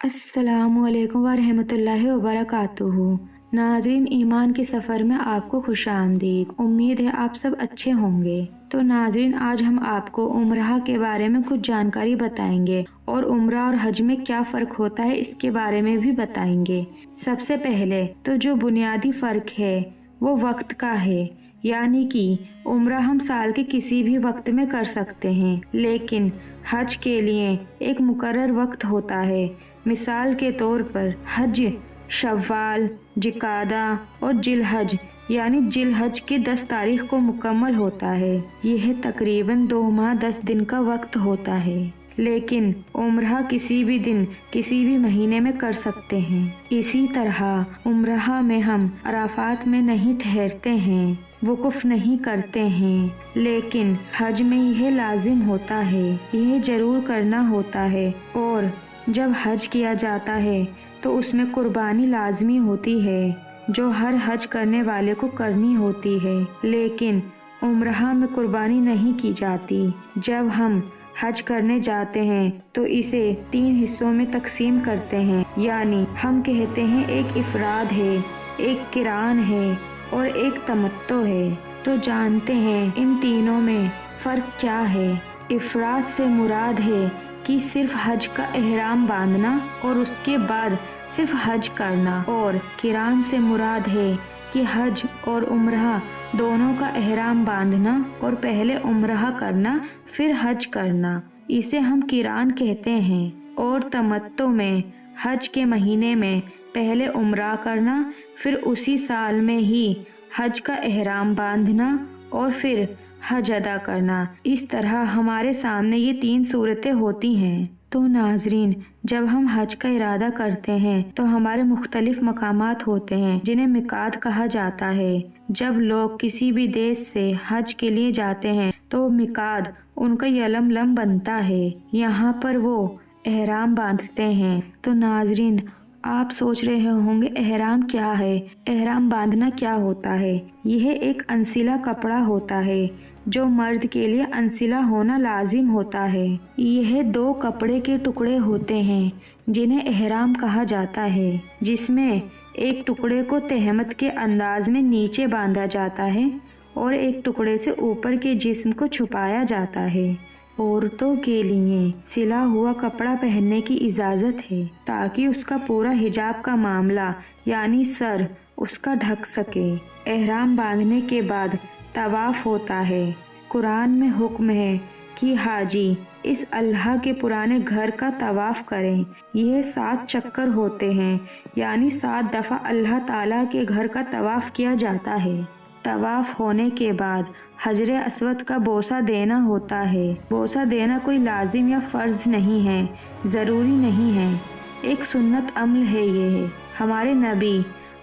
अस्सलामु अलैकुम वरहमतुल्लाहि वबरकातुहू। नाज़रीन, ईमान के सफ़र में आपको खुशामदीद। उम्मीद है आप सब अच्छे होंगे। तो नाज़रीन, आज हम आपको उम्रह के बारे में कुछ जानकारी बताएंगे और उम्रह और हज में क्या फ़र्क होता है इसके बारे में भी बताएंगे। सबसे पहले तो जो बुनियादी फ़र्क है वो वक्त का है, यानी कि उम्रह हम साल के किसी भी वक्त में कर सकते हैं, लेकिन हज के लिए एक मुकर्रर वक्त होता है। मिसाल के तौर पर हज शव्वाल, जिकादा और जिलहज यानी जिलहज के 10 तारीख को मुकम्मल होता है। यह तकरीबन 2 माह 10 दिन का वक्त होता है, लेकिन उम्रह किसी भी दिन किसी भी महीने में कर सकते हैं। इसी तरह उम्रह में हम अराफात में नहीं ठहरते हैं, वुकूफ नहीं करते हैं, लेकिन हज में यह लाजिम होता है, यह जरूर करना होता है। और जब हज किया जाता है तो उसमें कुर्बानी लाजमी होती है, जो हर हज करने वाले को करनी होती है, लेकिन उम्रह में कुर्बानी नहीं की जाती। जब हम हज करने जाते हैं तो इसे 3 हिस्सों में तकसीम करते हैं, यानी हम कहते हैं एक इफराद है, एक किरान है और एक तमत्तो है। तो जानते हैं इन तीनों में फ़र्क क्या है। इफराद से मुराद है कि सिर्फ हज का एहराम बांधना और उसके बाद सिर्फ हज करना, और किरान से मुराद है कि हज और उम्रह दोनों का एहराम बांधना और पहले उम्रह करना फिर हज करना, इसे हम किरान कहते हैं। और तमत्तो में हज के महीने में पहले उम्रह करना, फिर उसी साल में ही हज का एहराम बांधना और फिर हज अदा करना। इस तरह हमारे सामने ये 3 सूरतें होती हैं। तो नाजरीन, जब हम हज का इरादा करते हैं तो हमारे मुख्तलिफ मकामात होते हैं जिन्हें मिकात कहा जाता है। जब लोग किसी भी देश से हज के लिए जाते हैं तो मिकात उनका यलमलम बनता है, यहाँ पर वो एहराम बांधते हैं। तो नाजरीन, आप सोच रहे होंगे एहराम क्या है, एहराम बांधना क्या होता है। यह एक अनसिला कपड़ा होता है जो मर्द के लिए अनसिला होना लाजिम होता है। यह 2 कपड़े के टुकड़े होते हैं जिन्हें एहराम कहा जाता है, जिसमें एक टुकड़े को तहमत के अंदाज में नीचे बांधा जाता है और एक टुकड़े से ऊपर के जिस्म को छुपाया जाता है। औरतों के लिए सिला हुआ कपड़ा पहनने की इजाज़त है ताकि उसका पूरा हिजाब का मामला यानी सर उसका ढक सके। एहराम बांधने के बाद तवाफ होता है। कुरान में हुक्म है कि हाजी इस अल्लाह के पुराने घर का तवाफ करें। यह 7 चक्कर होते हैं, यानी 7 दफ़ा अल्लाह ताला के घर का तवाफ किया जाता है। तवाफ होने के बाद हजरे अस्वद का बोसा देना होता है। बोसा देना कोई लाजिम या फ़र्ज नहीं है, ज़रूरी नहीं है, एक सुन्नत अमल है। ये हमारे नबी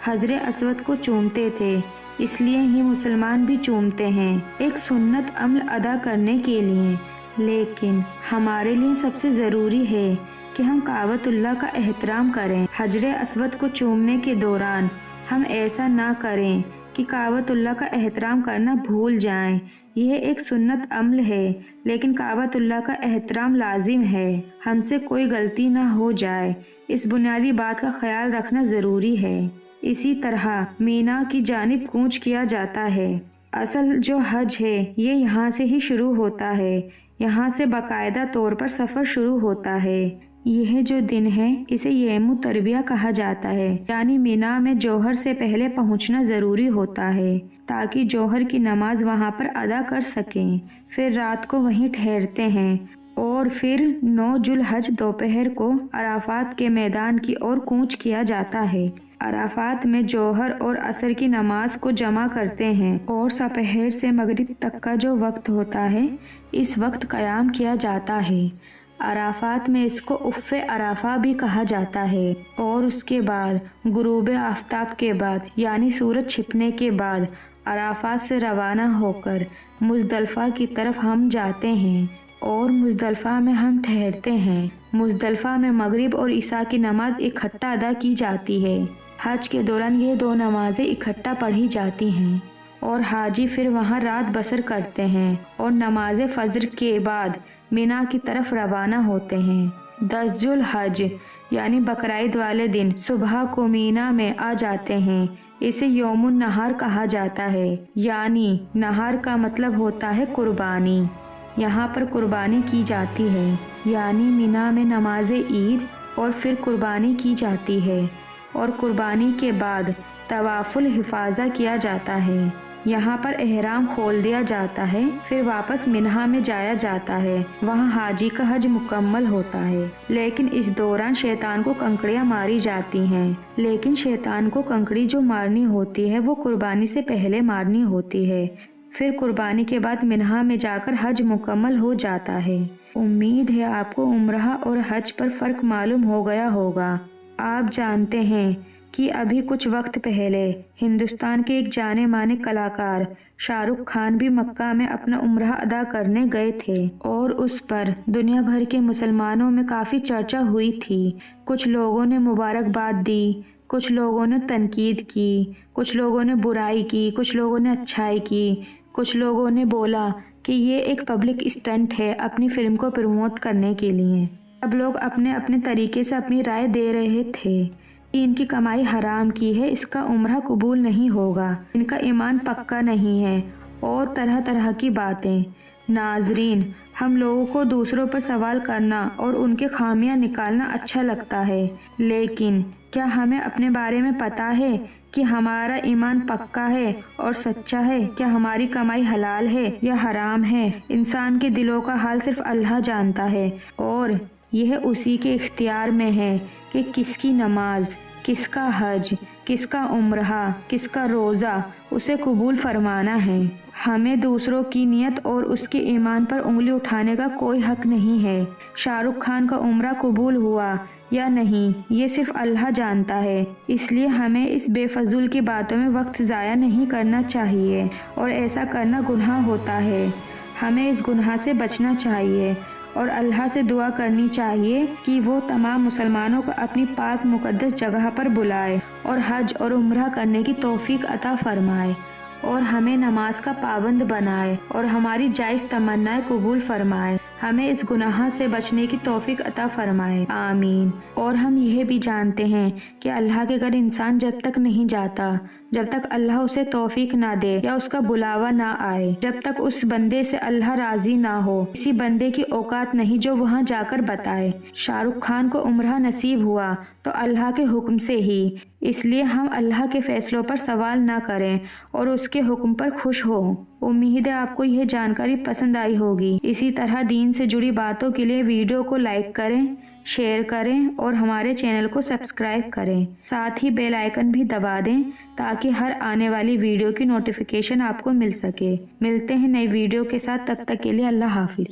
हजरे अस्वद को चूमते थे, इसलिए ही मुसलमान भी चूमते हैं, एक सुन्नत अमल अदा करने के लिए। लेकिन हमारे लिए सबसे ज़रूरी है कि हम काबतुल्लाह का एहतराम करें। हजरे अस्वद को चूमने के दौरान हम ऐसा ना करें कि काबतुल्लाह का एहतराम करना भूल जाएं। यह एक सुन्नत अमल है, लेकिन काबतुल्लाह का एहतराम लाजिम है। हमसे कोई गलती ना हो जाए, इस बुनियादी बात का ख्याल रखना ज़रूरी है। इसी तरह मीना की जानिब कूच किया जाता है। असल जो हज है ये यहाँ से ही शुरू होता है, यहाँ से बाकायदा तौर पर सफ़र शुरू होता है। यह जो दिन है इसे येमु तरबिया कहा जाता है, यानी मीना में जोहर से पहले पहुँचना ज़रूरी होता है ताकि जोहर की नमाज वहाँ पर अदा कर सकें। फिर रात को वहीं ठहरते हैं और फिर 9 जुलहज दोपहर को अराफात के मैदान की ओर कूच किया जाता है। अराफात में जोहर और असर की नमाज को जमा करते हैं और सपहर से मगरिब तक का जो वक्त होता है इस वक्त क़याम किया जाता है। अराफात में इसको उफ़्फ़े अराफा भी कहा जाता है। और उसके बाद गुरूब आफ्ताब के बाद यानी सूरज छिपने के बाद अराफात से रवाना होकर मुज़दलिफ़ा की तरफ हम जाते हैं और मुज़दलिफ़ा में हम ठहरते हैं। मुज़दलिफ़ा में मगरिब और इशा की नमाज इकट्ठा अदा की जाती है। हज के दौरान ये 2 नमाजें इकट्ठा पढ़ी जाती हैं और हाजी फिर वहाँ रात बसर करते हैं और नमाज फजर के बाद मीना की तरफ रवाना होते हैं। 10 जुल हज یعنی بقرعید والے دن صبح کو مینا میں آ جاتے ہیں۔ اسے یوم النحر کہا جاتا ہے، یعنی نہر کا مطلب ہوتا ہے قربانی۔ یہاں پر قربانی کی جاتی ہے، یعنی مینا میں نماز عید اور پھر قربانی کی جاتی ہے، اور قربانی کے بعد طواف الحفاظہ کیا جاتا ہے۔ یہاں پر احرام کھول دیا جاتا ہے، پھر واپس منہا میں جایا جاتا ہے، وہاں حاجی کا حج مکمل ہوتا ہے۔ لیکن اس دوران شیطان کو کنکڑیاں ماری جاتی ہیں، لیکن شیطان کو کنکڑی جو مارنی ہوتی ہے وہ قربانی سے پہلے مارنی ہوتی ہے۔ پھر قربانی کے بعد منہا میں جا کر حج مکمل ہو جاتا ہے۔ امید ہے آپ کو عمرہ اور حج پر فرق معلوم ہو گیا ہوگا۔ آپ جانتے ہیں کہ ابھی کچھ وقت پہلے ہندوستان کے ایک جانے مانے کلاکار شاہ رخ خان بھی مکہ میں اپنا عمرہ ادا کرنے گئے تھے، اور اس پر دنیا بھر کے مسلمانوں میں کافی چرچا ہوئی تھی۔ کچھ لوگوں نے مبارکباد دی، کچھ لوگوں نے تنقید کی، کچھ لوگوں نے برائی کی، کچھ لوگوں نے اچھائی کی، کچھ لوگوں نے بولا کہ یہ ایک پبلک اسٹنٹ ہے اپنی فلم کو پروموٹ کرنے کے لیے۔ سب لوگ اپنے اپنے طریقے سے اپنی رائے دے رہے تھے کہ ان کی کمائی حرام کی ہے، اس کا عمرہ قبول نہیں ہوگا، ان کا ایمان پکا نہیں ہے، اور طرح طرح کی باتیں۔ ناظرین، ہم لوگوں کو دوسروں پر سوال کرنا اور ان کے خامیاں نکالنا اچھا لگتا ہے، لیکن کیا ہمیں اپنے بارے میں پتا ہے کہ ہمارا ایمان پکا ہے اور سچا ہے؟ کیا ہماری کمائی حلال ہے یا حرام ہے؟ انسان کے دلوں کا حال صرف اللہ جانتا ہے، اور یہ اسی کے اختیار میں ہے کہ کس کی نماز، کس کا حج، کس کا عمرہ، کس کا روزہ اسے قبول فرمانا ہے۔ ہمیں دوسروں کی نیت اور اس کے ایمان پر انگلی اٹھانے کا کوئی حق نہیں ہے۔ شاہ رخ خان کا عمرہ قبول ہوا یا نہیں یہ صرف اللہ جانتا ہے، اس لیے ہمیں اس بے فضول کی باتوں میں وقت ضائع نہیں کرنا چاہیے، اور ایسا کرنا گناہ ہوتا ہے۔ ہمیں اس گناہ سے بچنا چاہیے اور اللہ سے دعا کرنی چاہیے کہ وہ تمام مسلمانوں کو اپنی پاک مقدس جگہ پر بلائے اور حج اور عمرہ کرنے کی توفیق عطا فرمائے، اور ہمیں نماز کا پابند بنائے اور ہماری جائز تمنائیں قبول فرمائے، ہمیں اس گناہ سے بچنے کی توفیق عطا فرمائے، آمین۔ اور ہم یہ بھی جانتے ہیں کہ اللہ کے گھر انسان جب تک نہیں جاتا جب تک اللہ اسے توفیق نہ دے یا اس کا بلاوا نہ آئے، جب تک اس بندے سے اللہ راضی نہ ہو، کسی بندے کی اوقات نہیں جو وہاں جا کر بتائے۔ شاہ رخ خان کو عمرہ نصیب ہوا تو اللہ کے حکم سے ہی، اس لیے ہم اللہ کے فیصلوں پر سوال نہ کریں اور اس کے حکم پر خوش ہوں۔ امید ہے آپ کو یہ جانکاری پسند آئی ہوگی۔ اسی طرح دین سے جڑی باتوں کے لیے ویڈیو کو لائک کریں، شیئر کریں اور ہمارے چینل کو سبسکرائب کریں، ساتھ ہی بیل آئیکن بھی دبا دیں تاکہ ہر آنے والی ویڈیو کی نوٹیفیکیشن آپ کو مل سکے۔ ملتے ہیں نئی ویڈیو کے ساتھ، تب تک کے لیے اللہ حافظ۔